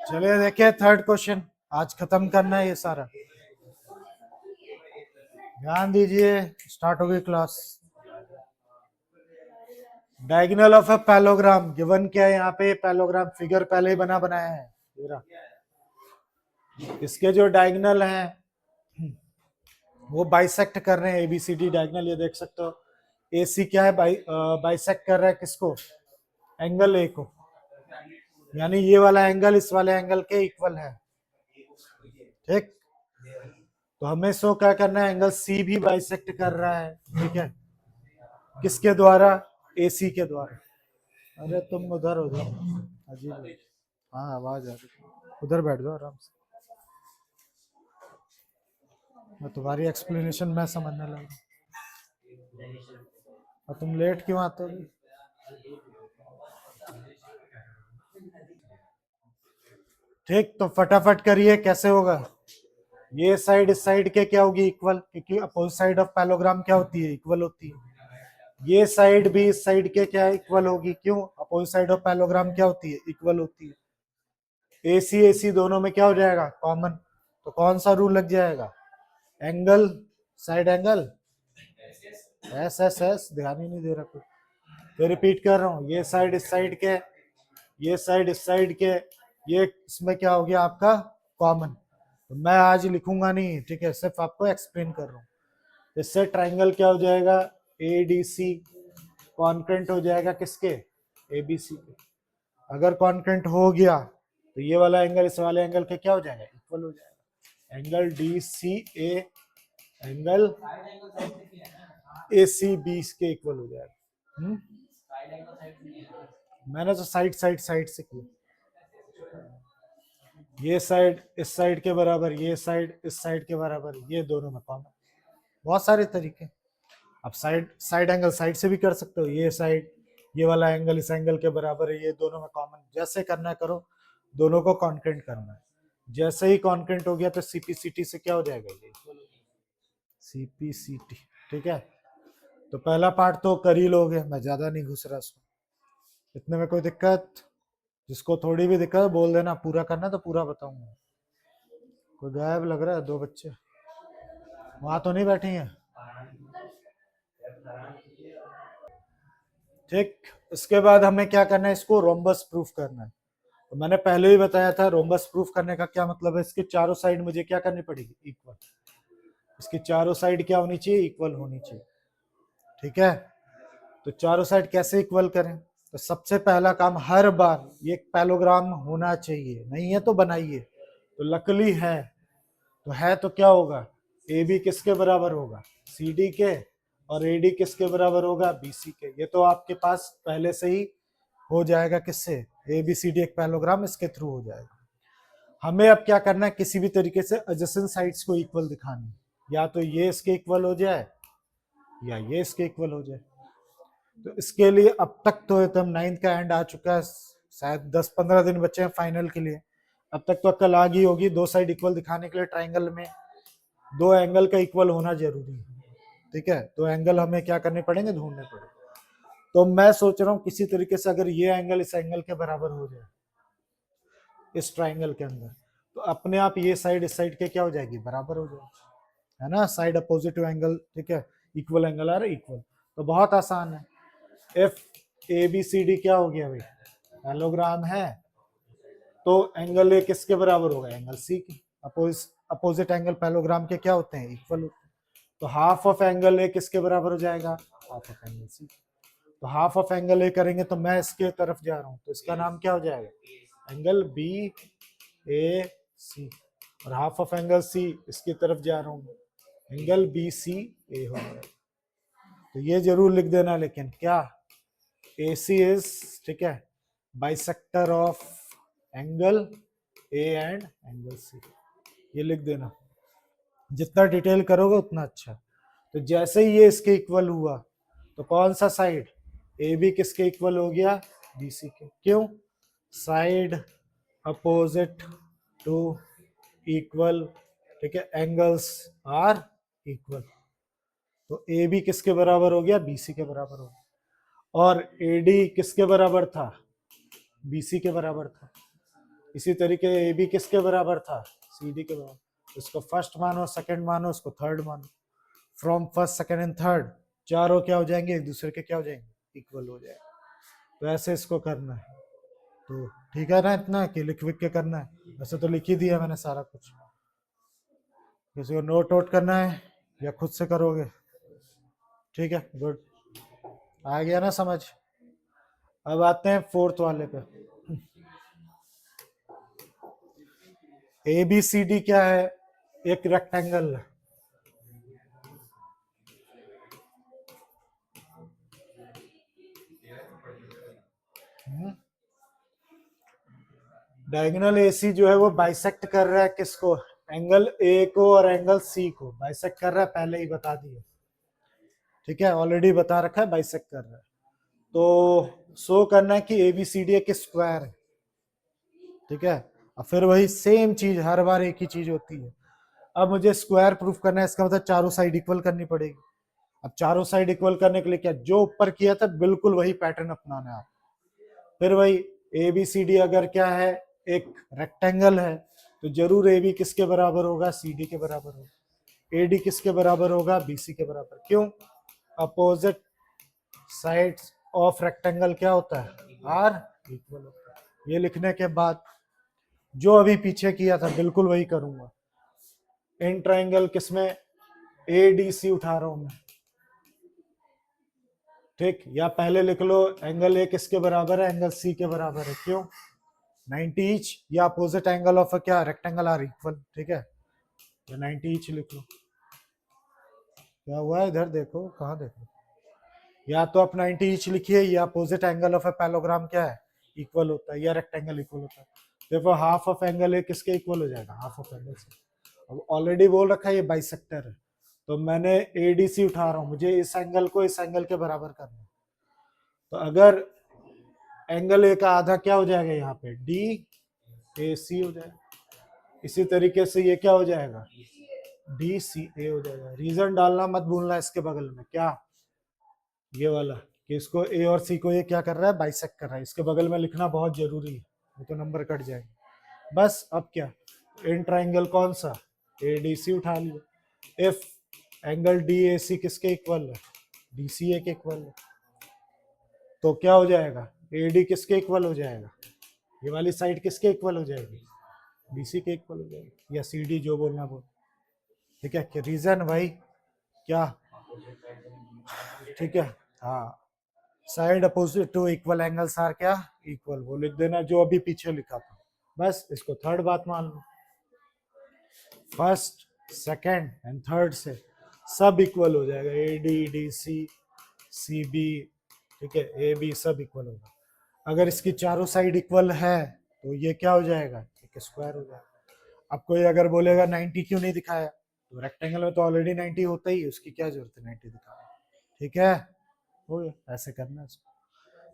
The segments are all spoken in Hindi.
चलिए देखिए थर्ड क्वेश्चन, आज खत्म करना है ये सारा। ध्यान दीजिए, स्टार्ट हो गई class. Diagonal of a parallelogram given क्या है यहाँ पे? पैलोग्राम फिगर पहले ही बनाया है। इसके जो डायगोनल हैं वो बाइसेक्ट कर रहे हैं, एबीसीडी डायगोनल, ये देख सकते हो। एसी क्या है? बाइसेक्ट कर रहा है किसको? एंगल ए को, यानी ये वाला एंगल इस वाले एंगल के इक्वल है। ठीक, तो हमें सो क्या करना है? एंगल सी भी बाइसेक्ट कर रहा है, ठीक है, किसके द्वारा? एसी के द्वारा। अरे तुम उधर हो जाओ, अजीब है। हाँ आवाज आ रही, उधर बैठ जाओ आराम से, मैं तुम्हारी एक्सप्लेनेशन मैं समझने लगा। और तुम लेट क्यों आते हो? ठीक, तो फटाफट करिए, कैसे होगा? ये साइड इस साइड के क्या होगी? इक्वल, क्योंकि अपोजिट साइड ऑफ पैलोग्राम क्या होती है? इक्वल होती है। ये साइड भी इस साइड के क्या इक्वल होगी? क्यों? अपोजिट साइड ऑफ पैलोग्राम क्या होती है? इक्वल होती है। एसी एसी दोनों में क्या हो जाएगा? कॉमन। तो कौन सा रूल लग जाएगा? Angle side angle S S S, ध्यान ही नहीं दे रहा कुछ। तो रिपीट कर रहा हूं, ये साइड इस साइड के, ये साइड इस साइड के, ये इसमें क्या हो गया आपका? कॉमन। तो मैं आज लिखूंगा नहीं, ठीक है, सिर्फ आपको एक्सप्लेन कर रहा हूँ। इससे ट्राइंगल क्या हो जाएगा? एडीसी कॉन्करेंट हो जाएगा किसके? एबीसी के। अगर कॉन्करेंट हो गया तो ये वाला एंगल इस वाले एंगल के क्या हो जाएगा? इक्वल हो जाएगा। Angle D C A angle A C B के इक्वल हो जाएगा। मैंने तो साइड साइड साइड से किया। ये साइड इस साइड के बराबर, ये साइड इस साइड के बराबर, ये दोनों में कॉमन। बहुत सारे तरीके। अब साइड साइड एंगल साइड से भी कर सकते हो। ये साइड, ये वाला एंगल इस एंगल के बराबर है, ये दोनों में कॉमन। जैसे करना है करो, दोनों को कॉन्करेंट करना है। जैसे ही कॉन्करेंट हो गया तो सीपीसीटी से क्या हो जाएगा? ये सीपीसीटी, ठीक है। तो पहला पार्ट तो कर ही लोगे, मैं ज्यादा नहीं घुस रहा उसमें। इतने में कोई दिक्कत? जिसको थोड़ी भी दिक्कत बोल देना, पूरा करना तो पूरा बताऊंगा। कोई गायब लग रहा है, दो बच्चे वहां तो नहीं बैठी हैं? ठीक, इसके बाद हमें क्या करना है? इसको रोम्बस प्रूफ करना है। तो मैंने पहले ही बताया था रोम्बस प्रूफ करने का क्या मतलब है। इसके चारों साइड मुझे क्या करनी पड़ेगी? इक्वल। इसकी चारों साइड क्या होनी चाहिए? इक्वल होनी चाहिए, ठीक है। तो चारों साइड कैसे इक्वल करें? तो सबसे पहला काम, हर बार ये पैलोग्राम होना चाहिए, नहीं है तो बनाइए। तो लकली है, तो है तो क्या होगा? ए बी किसके बराबर होगा? सी डी के, और ए डी किसके बराबर होगा? बी सी के। ये तो आपके पास पहले से ही हो जाएगा। किससे? ए बी सी डी एक पैलोग्राम इसके थ्रू हो जाएगा। हमें अब क्या करना है? किसी भी तरीके से एडजेसेंट साइड्स को इक्वल दिखानी, या तो ये इसके इक्वल हो जाए या ये इसके इक्वल हो जाए। तो इसके लिए अब तक तो एकदम 9th का एंड आ चुका है, शायद 10-15 दिन बचे हैं फाइनल के लिए। अब तक तो अक्ल आ गई होगी, दो साइड इक्वल दिखाने के लिए ट्राइंगल में दो एंगल का इक्वल होना जरूरी है, ठीक है। तो एंगल हमें क्या करने पड़ेंगे? ढूंढने पड़ेंगे। तो मैं सोच रहा हूँ किसी तरीके से अगर ये एंगल इस एंगल के बराबर हो जाए इस ट्राइंगल के अंदर, तो अपने आप ये साइड इस साइड के क्या हो जाएगी? बराबर हो जाएगी, है ना। साइड अपोजिट एंगल, ठीक है, इक्वल एंगल आ रहा है, इक्वल। तो बहुत आसान है। F A B C D क्या हो गया भाई? पैलोग्राम है, तो एंगल ए किसके बराबर होगा? एंगल सी के। अपोजिट एंगल पैलोग्राम के क्या होते हैं? इक्वल होते हैं। तो हाफ ऑफ एंगल ए किसके बराबर हो जाएगा? Half of angle C. तो हाफ ऑफ एंगल ए करेंगे तो मैं इसके तरफ जा रहा हूँ, तो इसका नाम क्या हो जाएगा? एंगल बी ए सी। और हाफ ऑफ एंगल सी इसकी तरफ जा रहा हूँ, एंगल बी सी ए हो जाएगा। तो ये जरूर लिख देना, लेकिन क्या? ए सी इज, ठीक है, bisector of angle A and angle C, ये लिख देना। जितना डिटेल करोगे उतना अच्छा। तो जैसे ही ये इसके इक्वल हुआ, तो कौन सा साइड? ए बी किसके इक्वल हो गया? बी सी के। क्यों? साइड अपोजिट टू इक्वल, ठीक है, एंगल्स आर इक्वल। तो ए बी किसके बराबर हो गया, बी सी के बराबर हो गया। और ए डी किसके बराबर था, बी सी के बराबर था। इसी तरीके ए बी किसके बराबर था, सी डी के बराबर। इसको फर्स्ट मानो, सेकंड मानो, इसको थर्ड मानो। From first second and third चारों क्या हो जाएंगे, एक दूसरे के क्या हो जाएंगे, इक्वल हो जाएंगे। तो ऐसे इसको करना है। तो ठीक है ना, इतना कि लिख विख के करना है। वैसे तो लिख ही दिया मैंने सारा कुछ। किसी को नोट वोट करना है या खुद से करोगे, ठीक है, गुड, आ गया ना समझ। अब आते हैं फोर्थ वाले पे। ए बी सी डी क्या है, एक रेक्टेंगल है। डायगोनल एसी जो है वो बाइसेक्ट कर रहा है किसको, एंगल ए को और एंगल सी को बाइसेक्ट कर रहा है, पहले ही बता दिया, ठीक है, ऑलरेडी बता रखा है बाइसेक्ट कर रहा है। तो शो करना है कि ए बी सी डी एक स्क्वायर है, ठीक है। अब फिर वही सेम चीज, हर बार एक ही चीज होती है। अब मुझे स्क्वायर प्रूफ करना है, इसका मतलब चारों साइड इक्वल करनी पड़ेगी। अब चारों साइड इक्वल करने के लिए क्या, जो ऊपर किया था बिल्कुल वही पैटर्न अपनाना है आप। फिर वही ए बी सी डी अगर क्या है, एक रेक्टेंगल है, तो जरूर ए बी किसके बराबर होगा, सी डी के बराबर होगा। ए डी किसके बराबर होगा, बी सी के बराबर। क्यों, अपोजिट साइड्स ऑफ रेक्टेंगल क्या होता है, आर इक्वल होता है। ये लिखने के बाद जो अभी पीछे किया था बिल्कुल वही करूंगा। इन ट्राइंगल किसमें, ए डी सी उठा रहा हूं मैं, ठीक। या पहले लिख लो एंगल ए किसके बराबर है, एंगल सी के बराबर है। क्यों, 90 ईच, या अपोजिट एंगल ऑफ क्या, रेक्टेंगल आर इक्वल, ठीक है। या 90 ईच लिख लो। क्या हुआ है इधर देखो, कहाँ देखो, या तो आप 90 ईच लिखिए, या opposite angle of A parallelogram क्या है, इक्वल होता है, या रेक्टेंगल इक्वल होता है। देखो हाफ ऑफ एंगल ए किसके इक्वल हो जाएगा, हाफ ऑफ एंगल से। अब ऑलरेडी बोल रखा है ये बाइसेक्टर है, तो मैंने एडीसी उठा रहा हूं, मुझे इस एंगल को इस एंगल के बराबर करना है। तो अगर एंगल ए का आधा क्या हो जाएगा, यहाँ पे डी ए सी हो जाएगा। इसी तरीके से ये क्या हो जाएगा, डी सी ए हो जाएगा। रीजन डालना मत भूलना इसके बगल में, क्या, ये वाला, कि इसको ए और सी को ये क्या कर रहा है, बाइसेक्ट कर रहा है। इसके बगल में लिखना बहुत जरूरी है, नहीं तो नंबर कट जाएंगे। बस अब क्या, इन ट्राइंगल कौन सा, ए डी सी उठा लिया। इफ एंगल डी ए सी किसके इक्वल है, डी सी ए के इक्वल है, तो क्या हो जाएगा, ए डी किसके इक्वल हो जाएगा, ये वाली साइड किसके इक्वल हो जाएगी, डी सी के इक्वल हो जाएगी, या सी डी, जो बोलना बोल, ठीक है। रीजन भाई क्या, ठीक है, हाँ, side opposite to equal angles are क्या, इक्वल, वो लिख देना जो अभी पीछे लिखा था। बस इसको थर्ड बात मान लो, फर्स्ट सेकंड एंड थर्ड से सब इक्वल हो जाएगा, A D D C C B, ठीक है, ए बी सब इक्वल होगा। अगर इसकी चारों साइड इक्वल है तो ये क्या हो जाएगा, एक स्क्वायर हो जाएगा। अब कोई अगर बोलेगा 90 क्यों नहीं दिखाया, तो रेक्टेंगल में तो ऑलरेडी 90 होता ही, उसकी क्या जरूरत है 90 दिखाने, ठीक है, हो गया। ऐसे करना है इसको।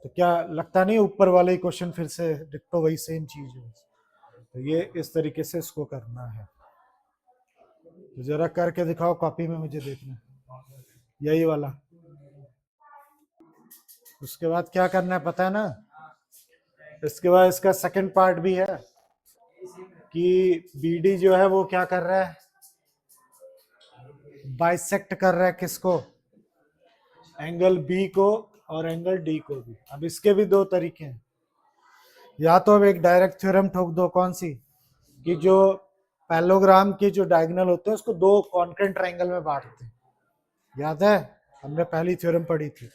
तो क्या लगता नहीं ऊपर वाले क्वेश्चन फिर से डिट्टो वही सेम चीज है। तो ये इस तरीके से इसको करना है। तो जरा करके दिखाओ कॉपी में, मुझे देखना, यही वाला। उसके बाद क्या करना है पता है ना, इसके बाद इसका सेकंड पार्ट भी है कि बीडी जो है वो क्या कर रहा है, बाइसेक्ट कर रहा है किसको, एंगल बी को और एंगल डी को भी। अब इसके भी दो तरीके हैं, या तो अब एक डायरेक्ट थ्योरम ठोक दो, कौन सी, कि जो पैलोग्राम के जो डायगोनल होते हैं उसको दो कॉन्केंट ट्रायंगल में बांटते हैं, याद है, हमने पहली थ्योरम पढ़ी थी।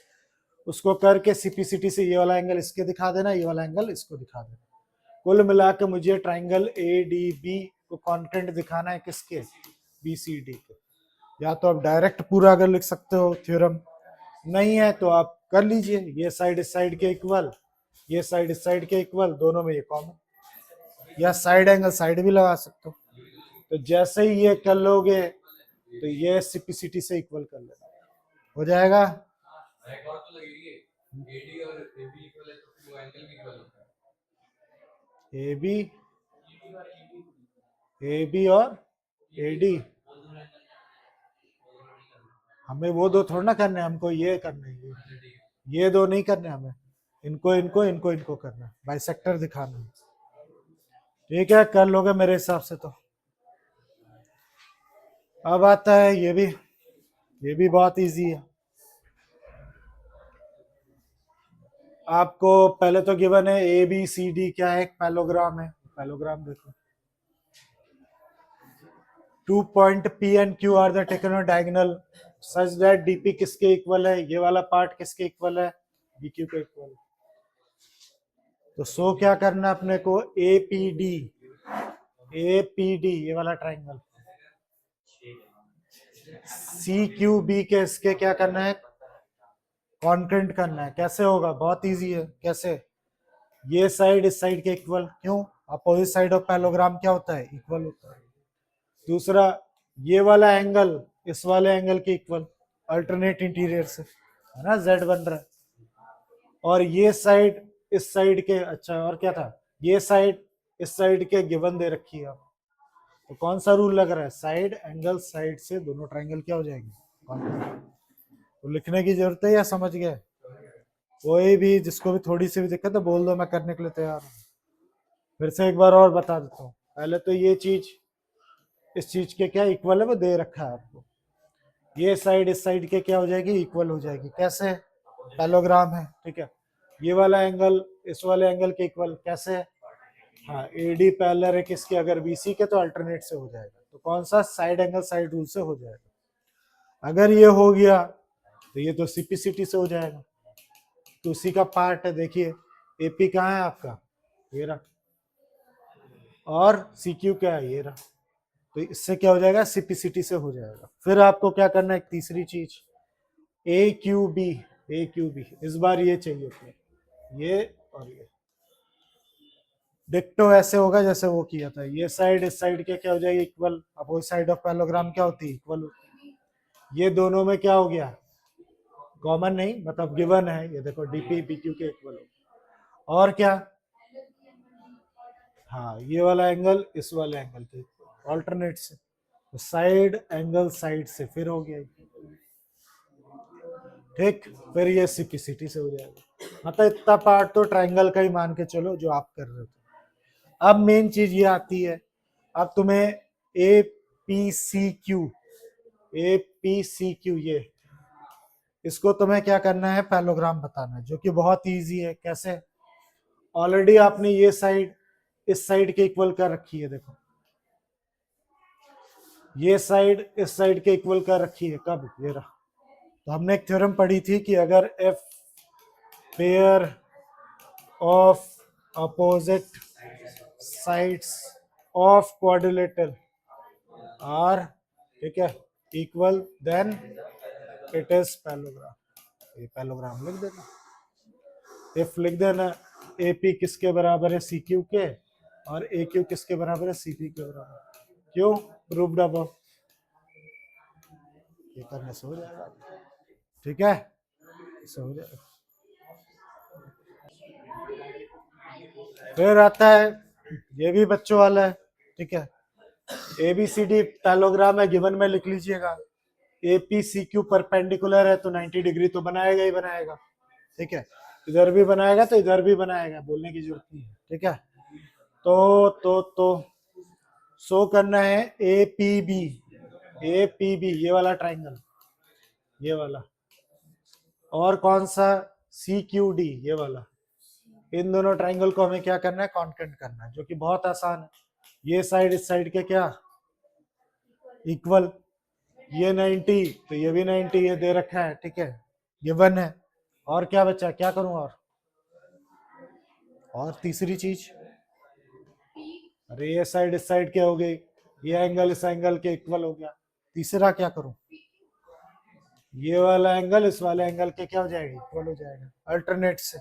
उसको करके सीपीसीटी से ये वाला एंगल इसके दिखा देना, ये वाला एंगल इसको दिखा देना। कुल मिला के मुझे ट्राइंगल ए डी बी को कॉन्केंट दिखाना है किसके, बी सी डी के। या तो आप डायरेक्ट पूरा अगर लिख सकते हो थ्योरम, नहीं है तो आप कर लीजिए, ये साइड इस साइड के इक्वल, ये साइड इस साइड के इक्वल, दोनों में ये कॉमन, या साइड एंगल साइड भी लगा सकते हो। तो जैसे ही ये कर लोगे तो ये सीपीसीटी से इक्वल कर लेना, हो जाएगा। ए बी, ए बी और ए डी, हमें वो दो थोड़ा ना करने, हमको ये करने हैं, ये दो नहीं करने हमें, इनको इनको इनको इनको करना है, बाइसेक्टर दिखाना है। ठीक है, कर लोगे मेरे हिसाब से तो। अब आता है ये भी बहुत इजी है। आपको पहले तो गिवन है ए बी सी डी, क्या है, एक पैलोग्राम है। पैलोग्राम देखो, 2 point P and Q are the taken on diagonal such that DP किसके इक्वल है, ये वाला पार्ट किसके इक्वल है, BQ के इक्वल। तो सो क्या करना है अपने को, APD ये वाला ट्राइंगल, CQB के इसके क्या करना है, कॉन्करेंट करना है। कैसे होगा, बहुत इजी है। कैसे, ये साइड इस साइड के इक्वल, क्यों, अपोजिट साइड ऑफ पैलोग्राम क्या होता है, इक्वल होता है। दूसरा, ये वाला एंगल इस वाले एंगल के इक्वल, अल्टरनेट इंटीरियर से, है ना, Z बन रहा है। और ये साइड इस साइड के, अच्छा और क्या था, ये साइड इस साइड के गिवन दे रखी है। तो कौन सा रूल लग रहा है, साइड एंगल साइड से दोनों ट्राइंगल क्या हो जाएंगे, तो लिखने की जरूरत है या समझ गए। कोई भी जिसको भी थोड़ी सी भी दिक्कत है बोल दो, मैं करने के लिए तैयार हूँ। फिर से एक बार और बता देता हूँ। पहले तो ये चीज इस चीज के क्या इक्वल है वो दे रखा है आपको, ये साइड इस साइड के क्या हो जाएगी, इक्वल हो जाएगी। कैसे, पैलोग्राम है, ठीक है। ये वाला एंगल इस वाले एंगल के इक्वल, कैसे, हाँ, AD पैरेलल है किसके, अगर BC के तो अल्टरनेट से हो जाएगा। तो कौन सा, साइड एंगल साइड रूल से हो जाएगा। अगर ये हो गया तो ये तो CPCT से हो जाएगा, तो उसी का पार्ट है। देखिए AP कहाँ है आपका, ये रहा, और CQ क्या है, ये रहा। तो इससे क्या हो जाएगा, CPCT से हो जाएगा। फिर आपको क्या करना है, एक तीसरी चीज, AQB इस बार ये चाहिए था, ये और ये डिक्टो ऐसे होगा जैसे वो किया था। ये साइड इस साइड के क्या हो जाएगी, equal. Opposite side of parallelogram क्या होती है, इक्वल होती है। ये दोनों में क्या हो गया, कॉमन नहीं, मतलब गिवन है, ये देखो DP PQ के इक्वल हो। और क्या, हाँ, ये वाला एंगल इस वाले एंगल के ऑल्टरनेट से, तो साइड एंगल साइड से फिर हो गया, ठीक। फिर ये CPCT से हो जाएगा। मतलब इतना पार्ट तो ट्राइंगल का ही मान के चलो जो आप कर रहे थे। अब मेन चीज ये आती है, अब तुम्हें APCQ ये इसको तुम्हें क्या करना है, पैलोग्राम बताना है, जो कि बहुत इजी है। कैसे, ऑलरेडी आपने ये साइड इस साइड के इक्वल कर रखी है, देखो ये साइड इस साइड के इक्वल कर रखी है, कब, ये रहा। तो हमने एक थ्योरम पढ़ी थी कि अगर F pair of opposite sides of quadrilateral are, ठीक है, equal, then it is parallelogram. ये पैलोग्राम लिख देना, इफ लिख देना। AP किसके बराबर है, CQ के, और AQ किसके बराबर है, CP के बराबर। क्यों, प्रूव्ड अबव। ये करने से हो जाएगा, ठीक है, इससे हो जाएगा। फिर आता है, ये भी बच्चों वाला है, ठीक है। ABCD पैलोग्राम है, गिवन में लिख लीजिएगा। APCQ परपेंडिकुलर है तो 90 डिग्री तो बनाएगा ही बनाएगा, ठीक है। इधर भी बनाएगा तो इधर भी बनाएगा, बोलने की जरूरत नहीं है, ठीक है। तो शो करना है APB ये वाला ट्राइंगल, ये वाला, और कौन सा, CQD ये वाला। इन दोनों ट्राइंगल को हमें क्या करना है, कॉन्करेंट करना है, जो कि बहुत आसान है। ये साइड इस साइड के क्या, इक्वल। ये 90 तो ये भी 90, ये दे रखा है, ठीक है, गिवन है। और क्या बचा, क्या करूं, और तीसरी चीज, अरे ये साइड इस साइड क्या हो गई, ये एंगल इस एंगल के इक्वल हो गया। तीसरा क्या करूं, ये वाला एंगल इस वाले एंगल के क्या हो जाएगा, इक्वल हो जाएगा, अल्टरनेट से,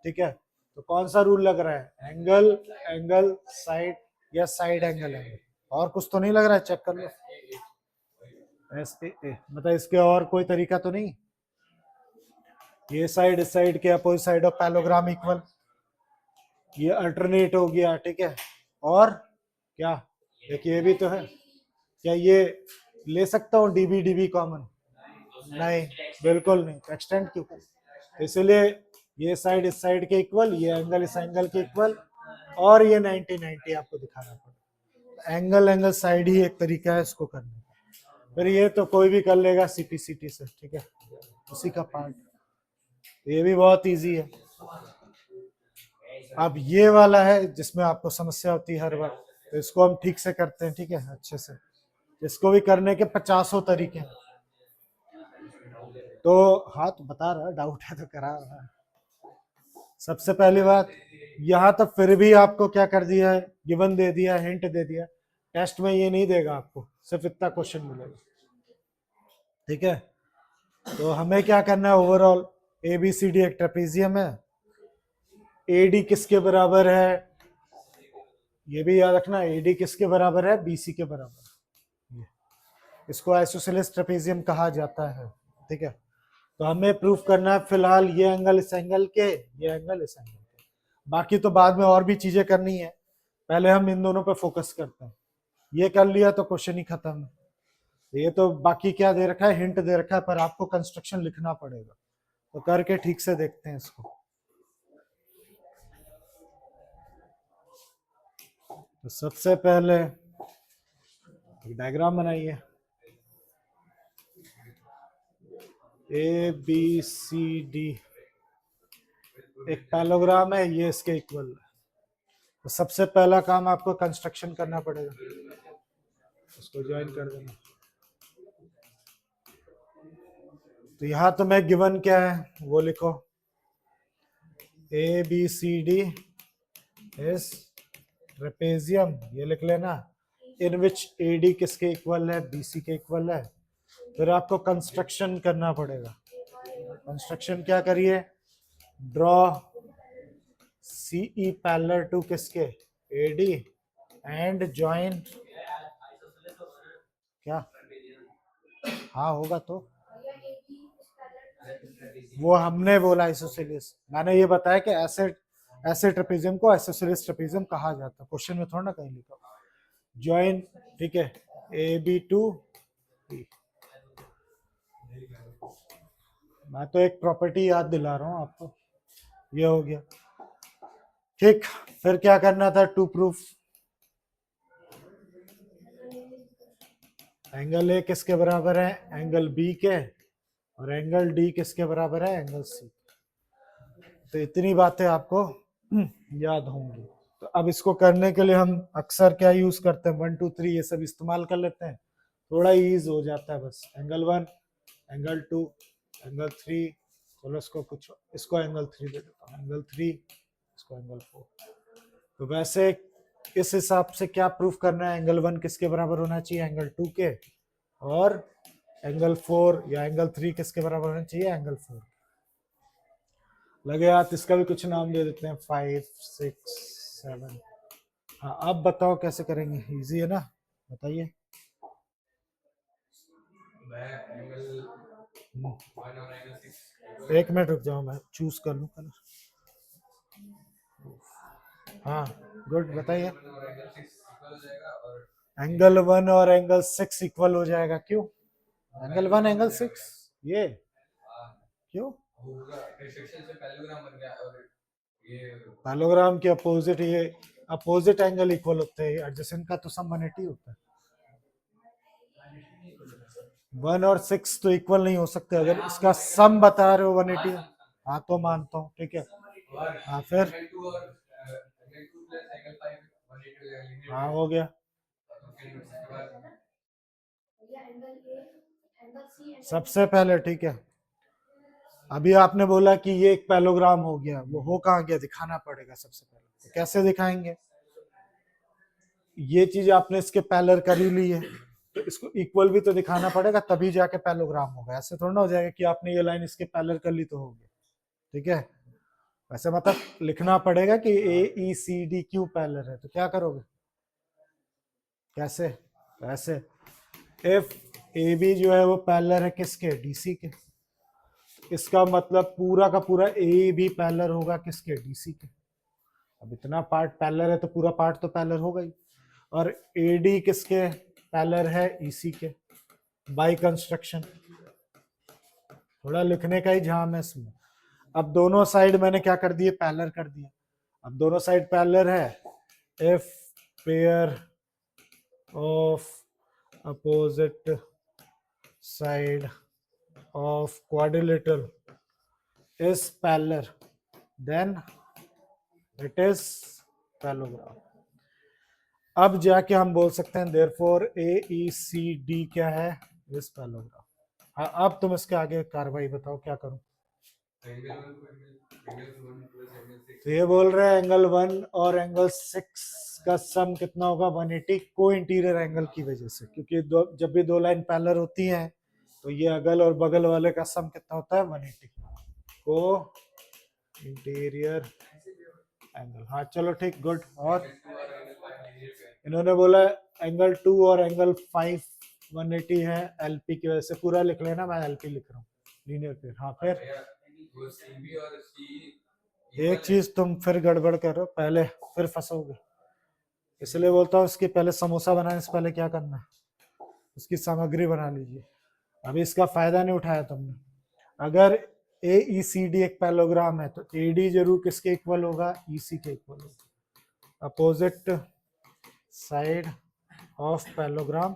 ठीक है। तो कौन सा रूल लग रहा है, एंगल एंगल साइड, या साइड एंगल एंगल, और कुछ तो नहीं लग रहा है, चेक कर लो। मतलब इसके और कोई तरीका तो नहीं, ये साइड इस साइड के opposite side of parallelogram equal, ये अल्टरनेट हो गया, ठीक है। और क्या, देखिए ये भी तो है, क्या ये ले सकता हूँ DB कॉमन, नहीं, बिल्कुल नहीं, एक्सटेंड क्यों करें? इसलिए ये साइड इस साइड के इक्वल, ये एंगल इस एंगल के इक्वल, और ये 90 90 आपको दिखाना पड़ेगा। एंगल एंगल साइड ही एक तरीका है इसको करने का। फिर ये तो कोई भी कर लेगा सीपीसीटी से, ठीक है, उसी का पार्ट। ये भी बहुत इजी है। अब ये वाला है जिसमें आपको समस्या होती है हर बार, तो इसको हम ठीक से करते हैं, ठीक है, अच्छे से। इसको भी करने के 50 तरीके हैं। तो हाँ, तो बता रहा, डाउट है तो करा रहा है। सबसे पहली बात, यहाँ तक फिर भी आपको क्या कर दिया है, गिवन दे दिया, हिंट दे दिया। टेस्ट में ये नहीं देगा आपको, सिर्फ इतना क्वेश्चन मिलेगा, ठीक है। तो हमें क्या करना है, ओवरऑल ABCD एक ट्रेपेजियम है, AD किसके बराबर है, ये भी याद रखना, AD किसके बराबर है, BC के बराबर। इसको आइसोसेलेस ट्रेपेजियम कहा जाता है, ठीक है। तो हमें प्रूफ करना है फिलहाल ये एंगल इस एंगल के, ये एंगल इस एंगल के। बाकी तो बाद में और भी चीजें करनी है, पहले हम इन दोनों पे फोकस करते हैं। ये कर लिया तो क्वेश्चन ही खत्म है। ये तो बाकी क्या दे रखा है, हिंट दे रखा है, पर आपको कंस्ट्रक्शन लिखना पड़ेगा। तो करके ठीक से देखते हैं इसको। तो सबसे पहले एक डायग्राम बनाइए, ABCD एक पैलोग्राम है, ये इसके इक्वल है। तो सबसे पहला काम आपको कंस्ट्रक्शन करना पड़ेगा, उसको ज्वाइन कर देना। तो यहां तो मैं गिवन क्या है वो लिखो, ABCD इज ट्रेपेजियम, ये लिख लेना, इन विच AD किसके इक्वल है, BC के इक्वल है। फिर आपको कंस्ट्रक्शन करना पड़ेगा। कंस्ट्रक्शन क्या करिए, ड्रॉ CE पैरेलल टू किसके, AD, एंड ज्वाइन, क्या, हाँ होगा तो, वो हमने बोला आइसोसेलेस, मैंने ये बताया कि ऐसे ऐसे ट्रेपेजियम को आइसोसेलेस ट्रेपेजियम कहा जाता है, क्वेश्चन में थोड़ा ना कहीं लिखा, ज्वाइन, ठीक है, AB टू B। मैं तो एक प्रॉपर्टी याद दिला रहा हूँ आपको, ये हो गया, ठीक। फिर क्या करना था टू प्रूफ, एंगल A किसके बराबर है, एंगल B के, और एंगल D किसके बराबर है, एंगल C। तो इतनी बातें आपको याद होंगी। तो अब इसको करने के लिए हम अक्सर क्या यूज करते हैं, 1 2 3 ये सब इस्तेमाल कर लेते हैं, थोड़ा ईज हो जाता है बस। एंगल 1, एंगल 2, एंगल 3, चलो इसको एंगल 3 दे देता हूँ, एंगल 3, इसको एंगल 4। तो वैसे इस हिसाब से क्या प्रूफ करना है, एंगल 1 किसके बराबर होना चाहिए, एंगल 2 के, और एंगल 4 या एंगल 3 किसके बराबर होना चाहिए, एंगल 4। लगे हाथ, इसका भी कुछ नाम दे देते हैं, 5 6 7। हाँ, अब बताओ कैसे करेंगे, इजी है ना, बताइए। एक मिनट रुक जाओ, मैं चूज कर लूँ कलर। हाँ गुड, बताइए। एंगल 1 और एंगल 6 इक्वल हो जाएगा, क्यों, एंगल 1 एंगल 6, ये क्यों, पैलोग्राम के अपोजिट, ये अपोजिट एंगल इक्वल होते हैं, एडजेसेंट का तो सम 180 होता है। 1 और 6 तो इक्वल नहीं हो सकते, अगर इसका सम बता रहे हो 180, हाँ तो मानता हूँ, ठीक है। हाँ फिर, हाँ हो गया। सबसे पहले, ठीक है, अभी आपने बोला कि ये एक पैलोग्राम हो गया, वो हो कहाँ गया, दिखाना पड़ेगा सबसे पहले। तो कैसे दिखाएंगे, ये चीज आपने इसके पैरेलल कर ही ली है, तो इसको इक्वल भी तो दिखाना पड़ेगा, तभी जाके पैलोग्राम होगा। ऐसे थोड़ा ना हो जाएगा कि आपने ये लाइन इसके पैरेलल कर ली तो हो गया, ठीक है। वैसे मतलब लिखना पड़ेगा कि AECD पैरेलल है, तो क्या करोगे, कैसे, ऐसे, इफ AB जो है वो पैरेलल है किसके, DC के, इसका मतलब पूरा का पूरा AB पैरेलल होगा किसके, DC के। अब इतना पार्ट पैरेलल है तो पूरा पार्ट तो पैरेलल होगा ही। और AD किसके पैरेलल है, EC के, बाय कंस्ट्रक्शन। थोड़ा लिखने का ही झाम है इसमें। अब दोनों साइड मैंने क्या कर दिए, पैरेलल कर दिया। अब दोनों साइड पैरेलल है। If pair of opposite side of quadrilateral is parallel then it is parallelogram। अब जाके हम बोल सकते हैं therefore AECD क्या है, is parallelogram। हाँ, अब तुम इसके आगे कार्रवाई बताओ क्या करूं। तो ये बोल रहे हैं एंगल 1 और एंगल 6 का सम कितना होगा, 180 को इंटीरियर एंगल की वजह से, क्योंकि जब भी दो लाइन पैरेलल होती हैं तो ये अगल और बगल वाले का सम कितना होता है, 180 को इंटीरियर एंगल। हाँ चलो ठीक, गुड। और इन्होंने बोला एंगल 2 और एंगल 5 180 है एलपी की वजह से। पूरा लिख लेना, मैं एलपी लिख रहा हूँ, लीनियर पेयर। हाँ फिर एक चीज तुम फिर गड़बड़ कर रहे हो, पहले फिर फंसोगे, इसलिए बोलता हूँ इसकी पहले समोसा बनाने से पहले क्या करना है, उसकी सामग्री बना लीजिए। अभी इसका फायदा नहीं उठाया तुमने। अगर AECD एक पैरेललोग्राम है तो AD जरूर किसके इक्वल होगा, EC के इक्वल होगा। Opposite side of parallelogram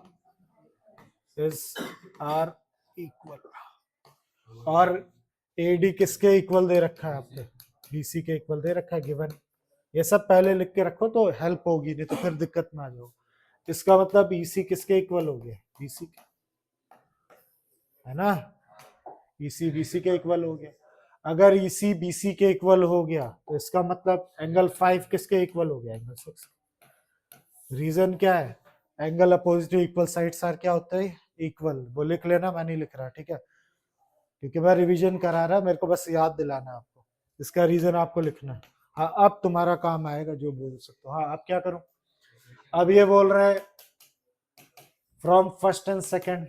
is are equal. और AD किसके इक्वल दे रखा है आपने, BC के इक्वल दे रखा है गिवन। ये सब पहले लिख के रखो तो हेल्प होगी, नहीं तो फिर दिक्कत में आ जाओ। इसका मतलब EC किसके इक्वल हो गया, BC के, है ना। EC BC के इक्वल हो गया। अगर EC BC के इक्वल हो गया तो इसका मतलब एंगल 5 किसके इक्वल हो गया, एंगल 6। रीजन क्या है, angle opposite equal sides are क्या होता है, इक्वल। वो लिख लेना, मैं नहीं लिख रहा, ठीक है, क्योंकि मैं रिवीजन करा रहा, मेरे को बस याद दिलाना आपको। इसका रीजन आपको लिखना है। हाँ अब तुम्हारा काम आएगा जो बोल सकते हो। हाँ अब क्या करूं, अब ये बोल रहा है फ्रॉम फर्स्ट एंड सेकेंड,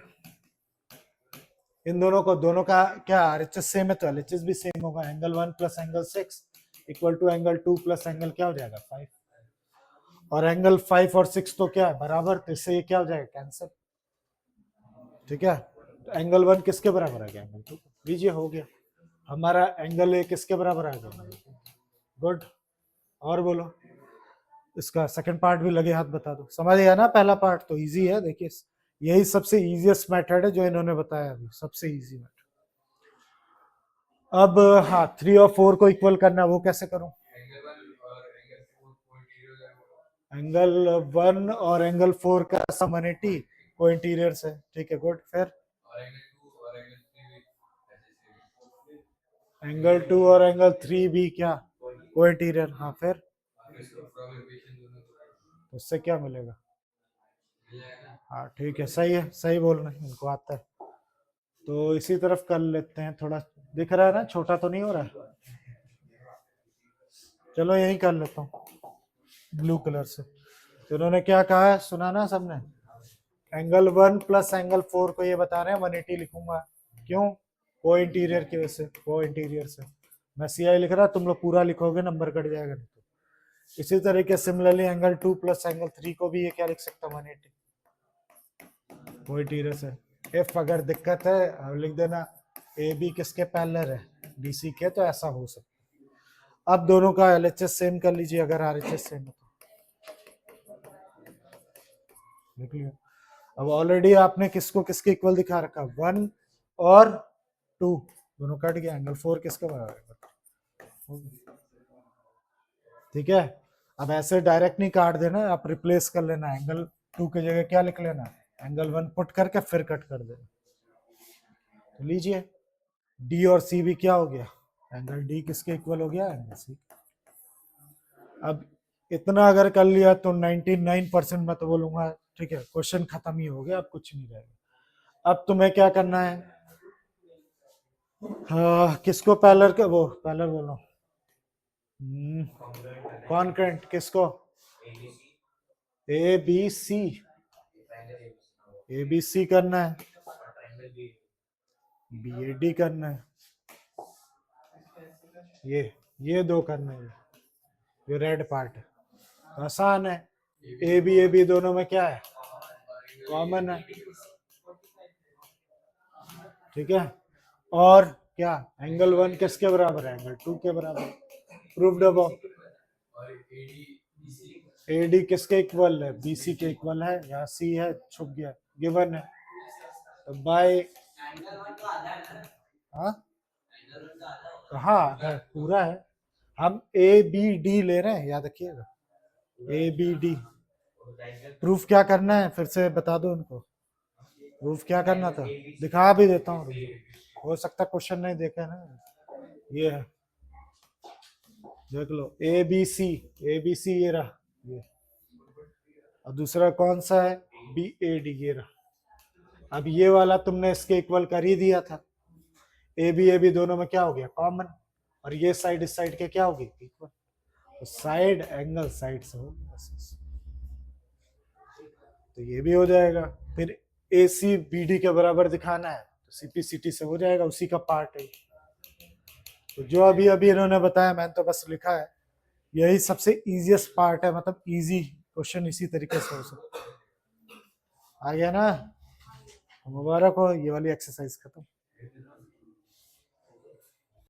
इन दोनों का क्या RHS सेम है तो LHS भी सेम होगा। Angle 1 plus angle 6 equal to angle 2 plus angle क्या हो जाएगा, 5। और एंगल 5 और 6 तो क्या है, बराबर, तो इससे ये क्या हो जाएगा, कैंसिल। ठीक है, तो एंगल 1 किसके बराबर आ गया, एंगल 2। लीजिए हो गया हमारा एंगल A किसके बराबर आ गया, गुड। और बोलो, इसका सेकंड पार्ट भी लगे हाथ बता दो। समझ गया ना, पहला पार्ट तो इजी है, देखिए यही सबसे इजीएस्ट मेथड है जो इन्होंने बताया अभी, सबसे इजी मेथड। अब हाँ 3 और 4 को इक्वल करना, वो कैसे करूं, एंगल 1 और एंगल 4 का सम 180 को इंटीरियर से, ठीक है, गुड। फिर एंगल 2 और एंगल 3 भी क्या, को इंटीरियर। हाँ फिर उससे क्या मिलेगा, हाँ ठीक है, सही है, सही बोल रहे हैं, इनको आता है। तो इसी तरफ कर लेते हैं, थोड़ा दिख रहा है ना, छोटा तो नहीं हो रहा है। चलो यही कर लेता हूँ ब्लू कलर से। तो इन्होंने क्या कहा है, सुना ना सबने, एंगल 1 प्लस एंगल 4 को ये बता रहे हैं 180 लिखूंगा, क्यों, को इंटीरियर की वजह से, को इंटीरियर से। मैं CI लिख रहा, तुम लोग पूरा लिखोगे नंबर कट जाएगा नहीं तो। इसी तरीके सिमिलरली एंगल 2 प्लस एंगल 3 को भी ये क्या लिख सकता, 180 को इंटीरियर से। इफ अगर दिक्कत है अब लिख देना AB किसके पैरेलल है, BC के, तो ऐसा हो सकता है। अब दोनों का LHS सेम कर लीजिए, अगर RHS सेम है तो लिख लिया। अब ऑलरेडी आपने किसको किसके इक्वल दिखा रखा, 1 और 2 दोनों कट गया, एंगल 4 किसका बराबर है, ठीक है। अब ऐसे डायरेक्ट नहीं काट देना, आप रिप्लेस कर लेना, एंगल 2 की जगह क्या लिख लेना, एंगल 1 पुट करके फिर कट कर देना। तो लीजिए D और C भी क्या हो गया, एंगल D किसके इक्वल हो गया, एंगल C। अब इतना अगर कर लिया तो 99% मैं तो बोलूंगा ठीक है, क्वेश्चन खत्म ही हो गया, अब कुछ नहीं रहेगा। अब तुम्हें क्या करना है, किसको पैरेलल का, वो पैरेलल बोलो, कॉन्करेंट किसको, ABC करना है, BAD करना है, ये दो करना है, ये रेड पार्ट है, आसान है। AB दोनों में क्या है, कॉमन है, ठीक है। और क्या एंगल 1 किसके बराबर है, एंगल 2 के बराबर। Proved above. एडी किसके इक्वल है, बीसी के इक्वल है, यहाँ सी है छुप गया, गिवन है, तो बाय हाँ कहाँ है, पूरा है। हम ए बी डी ले रहे हैं, याद रखिएगा, ए बी डी। प्रूफ क्या करना है फिर से बता दो उनको, प्रूफ क्या करना था, दिखा भी देता हूँ, हो सकता क्वेश्चन नहीं देखे ना, ये है देख लो, ए बी सी ये रहा ये, और दूसरा कौन सा है, बी ए डी ये रहा। अब ये वाला तुमने इसके इक्वल कर ही दिया था, ए बी दोनों में क्या हो गया कॉमन, और ये साइड इस साइड के क्या होगी इक्वल, तो साइड एंगल साइड से हो गया, तो ये भी हो जाएगा। फिर ए सी बी डी के बराबर दिखाना है तो सीपी सीटी से हो जाएगा, उसी का पार्ट है। तो जो अभी अभी इन्होंने बताया मैंने तो बस लिखा है, यही सबसे इजीएस्ट पार्ट है, मतलब इजी क्वेश्चन इसी तरीके से हो सकता है। आ गया ना, मुबारक हो, ये वाली एक्सरसाइज खत्म।